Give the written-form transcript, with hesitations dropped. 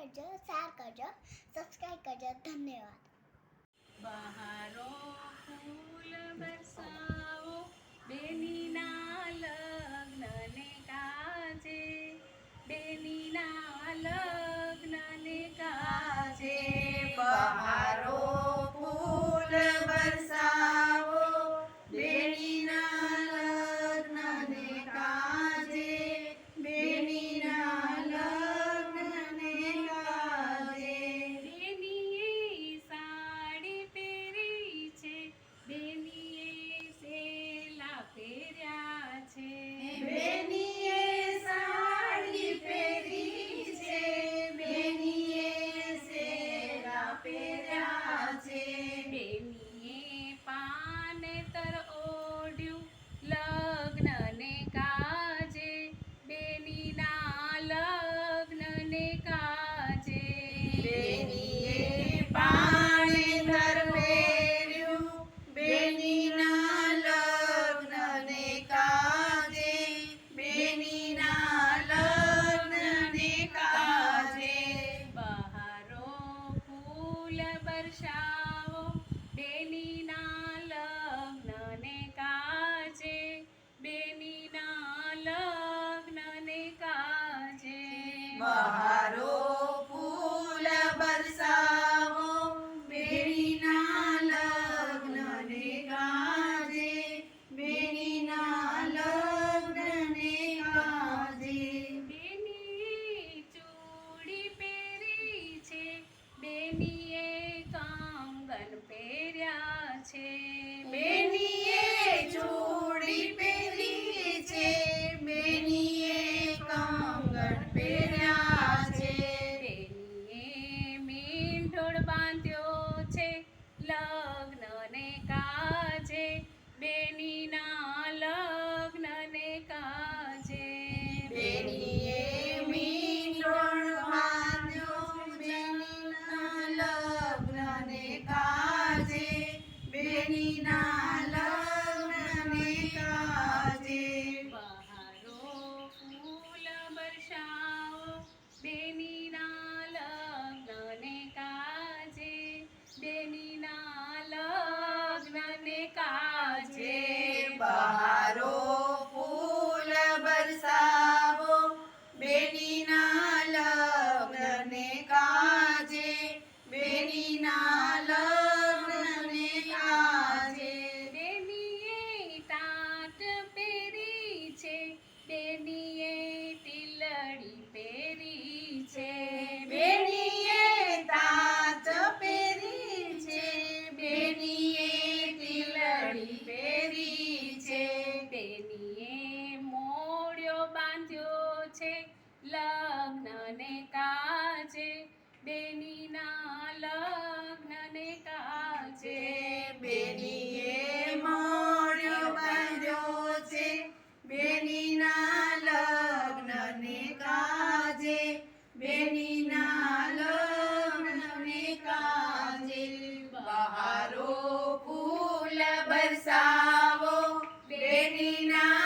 કરજો, શેર કરજો, સબસ્ક્રાઇબ કરજો. ધન્યવાદ. બહારો ફૂલ બરસાવો, બેનીના લગ્નને કાજે, બેનીના લગ્નને કાજે. બહારો ફૂલ બરસાવો, બેનીના લગ્નને કાજે, બેનીના લગ્નને કાજે. બેનીએ સાડી પહેરી છે, બેનીએ સેલા પહેર્યા છે. બેનીએ સાડી પહેરી છે, બેનીએ સેલા પહેર્યા છે. બેનીએ પાનેતર ઓઢ્યું, લગ્નને કાજે, બેનીના લગ્નને કાજે. બેનીએ પાનેતર પહેર્યું, બેનીના લગ્નને કાજે, બેનીના લગ્નને કાજે. બહારો ફૂલ બરસાવો, બેનીના લગ્નને કાજે, બેનીના લગ્નને કાજે. બહારો ફૂલ બરસાવો, બેનીના લગ્નને કાજે, બેનીના લગ્નને કાજે. બેનીએ ચૂડી પહેરી છે, બેનીએ કંગન પહેર્યા છે. બેનીએ ચૂડી પહેરી છે, બેનીએ કંગન પહેર્યા છે. બેનીએ મીંઢોળ બાંધ્યો છે, લગ્નને કાજે, બેનીના લગ્નને કાજે. બેનીએ મીંઢોળ બાંધ્યો, બેનીના લગ્નને કાજે, બેનીના લગ્નને કાજે. બહારો ફૂલ બરસાવો, બેનીના લગ્નને કાજે, બેનીના લગ્નને કાજે. બહારો ફૂલ બરસાવો, બેનીના લગ્નને કાજે, બેનીના લગ્નને કાજે. બેનીએ ટાટ પહેરી છે, બેનીએ ટીલડી પહેરી છે. બેનીએ તાજ પહેરી છે, બેનીએ ટીલડી પહેરી છે. બેનીએ મોળિયો બાંધ્યો છે, લગ્નને કાજે, બેનીના લગ્નને કાજે. બેનીએ મોળિયો બાંધ્યો છે, બેનીના લગ્નને કાજે, બેનીના લગ્નને કાજે. બહારો ફૂલ બરસાવો, બેનીના